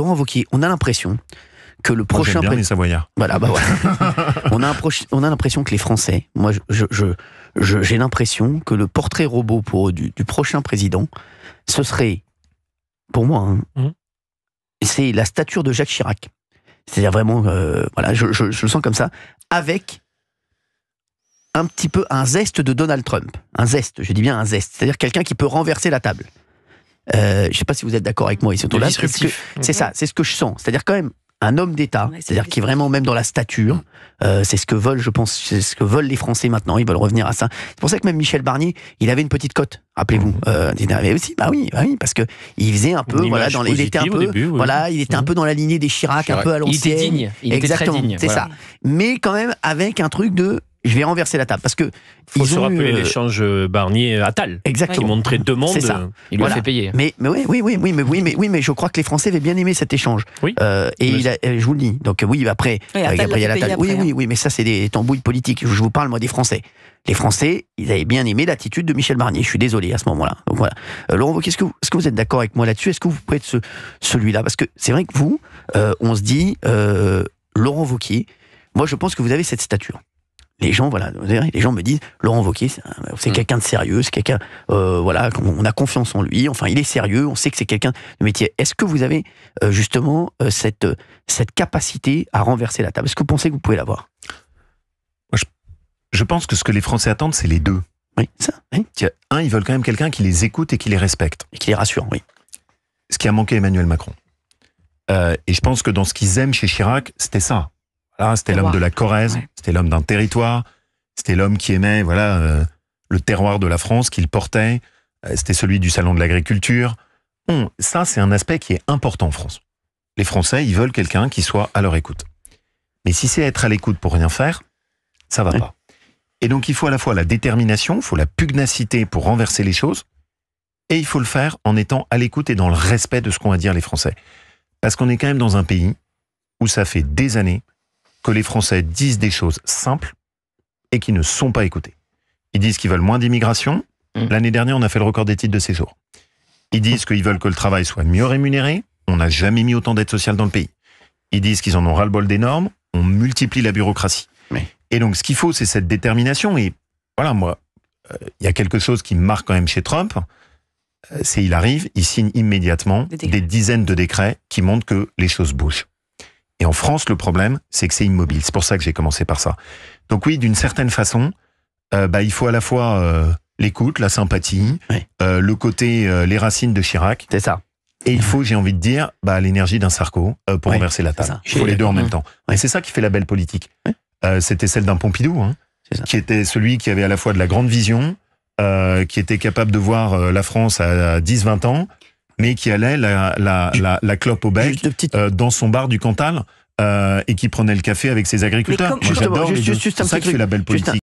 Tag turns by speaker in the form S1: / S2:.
S1: Laurent Wauquiez, on a l'impression que le prochain...
S2: Moi, j'aime bien les Savoyards.
S1: Voilà, on a l'impression que les Français, moi j'ai l'impression que le portrait robot du prochain président, ce serait, pour moi, c'est la stature de Jacques Chirac. C'est-à-dire vraiment, voilà, je le sens comme ça, avec un petit peu un zeste de Donald Trump. Un zeste, je dis bien un zeste. C'est-à-dire quelqu'un qui peut renverser la table. Je ne sais pas si vous êtes d'accord avec moi. C'est ça, c'est ce que je sens. C'est-à-dire quand même un homme d'État, c'est-à-dire qui est vraiment même dans la stature. C'est ce que veulent, je pense, c'est ce que veulent les Français maintenant. Ils veulent revenir à ça. C'est pour ça que même Michel Barnier, il avait une petite cote. Rappelez-vous. Mais aussi, bah oui, parce que il faisait un peu, voilà, il était un peu, début, voilà, il était un peu dans la lignée des Chirac, un peu à l'ancienne.
S3: Il était digne.
S1: Exactement,
S3: était très digne.
S1: C'est ça. Mais quand même avec un truc de je vais renverser la table parce que
S4: faut se rappeler l'échange Barnier-Attal.
S1: Exactement.
S4: Qui montrait deux mondes.
S1: C'est ça.
S3: Il lui a fait payer.
S1: Mais mais je crois que les Français avaient bien aimé cet échange.
S4: Oui.
S1: Je vous le dis. Donc après, il y a l'Attal. Oui, mais ça c'est des tambouilles politiques. Je vous parle moi des Français. Les Français, ils avaient bien aimé l'attitude de Michel Barnier. Je suis désolé à ce moment-là. Donc voilà. Laurent Wauquiez, est-ce que vous êtes d'accord avec moi là-dessus? Est-ce que vous pouvez être celui-là? Parce que c'est vrai que vous, on se dit, Laurent Wauquiez, moi je pense que vous avez cette stature. Les gens, voilà, les gens me disent, Laurent Wauquiez, c'est quelqu'un de sérieux, c'est quelqu'un, voilà, on a confiance en lui. Enfin, il est sérieux, on sait que c'est quelqu'un de métier. Est-ce que vous avez justement cette capacité à renverser la table? Est-ce que vous pensez que vous pouvez l'avoir?
S2: Je pense que ce que les Français attendent, c'est les deux.
S1: Oui, ça. Oui.
S2: Ils veulent quand même quelqu'un qui les écoute et qui les respecte.
S1: Et qui les rassure, oui.
S2: Ce qui a manqué à Emmanuel Macron. Et je pense que dans ce qu'ils aiment chez Chirac, c'était ça. Voilà, c'était l'homme de la Corrèze, c'était l'homme d'un territoire, c'était l'homme qui aimait le terroir de la France, qu'il portait, c'était celui du salon de l'agriculture. Bon, ça, c'est un aspect qui est important en France. Les Français, ils veulent quelqu'un qui soit à leur écoute. Mais si c'est être à l'écoute pour rien faire, ça va pas. Et donc, il faut à la fois la détermination, il faut la pugnacité pour renverser les choses, et il faut le faire en étant à l'écoute et dans le respect de ce qu'ont à dire les Français. Parce qu'on est quand même dans un pays où ça fait des années que les Français disent des choses simples et qui ne sont pas écoutées. Ils disent qu'ils veulent moins d'immigration. L'année dernière, on a fait le record des titres de séjour. Ils disent qu'ils veulent que le travail soit mieux rémunéré. On n'a jamais mis autant d'aide sociale dans le pays. Ils disent qu'ils en ont ras-le-bol des normes. On multiplie la bureaucratie.
S1: Oui.
S2: Et donc, ce qu'il faut, c'est cette détermination. Et voilà, moi, il y a quelque chose qui me marque quand même chez Trump. C'est il arrive, il signe immédiatement des dizaines de décrets qui montrent que les choses bougent. Et en France, le problème, c'est que c'est immobile. C'est pour ça que j'ai commencé par ça. Donc oui, d'une certaine façon, il faut à la fois l'écoute, la sympathie, le côté, les racines de Chirac.
S1: C'est ça.
S2: Et il faut, j'ai envie de dire, l'énergie d'un Sarko pour renverser la table. Il faut les deux en même temps. Et c'est ça qui fait la belle politique. C'était celle d'un Pompidou, qui était celui qui avait à la fois de la grande vision, qui était capable de voir la France à 10-20 ans, mais qui allait la clope au bec dans son bar du Cantal et qui prenait le café avec ses agriculteurs. J'adore, c'est ça qui fait la belle politique.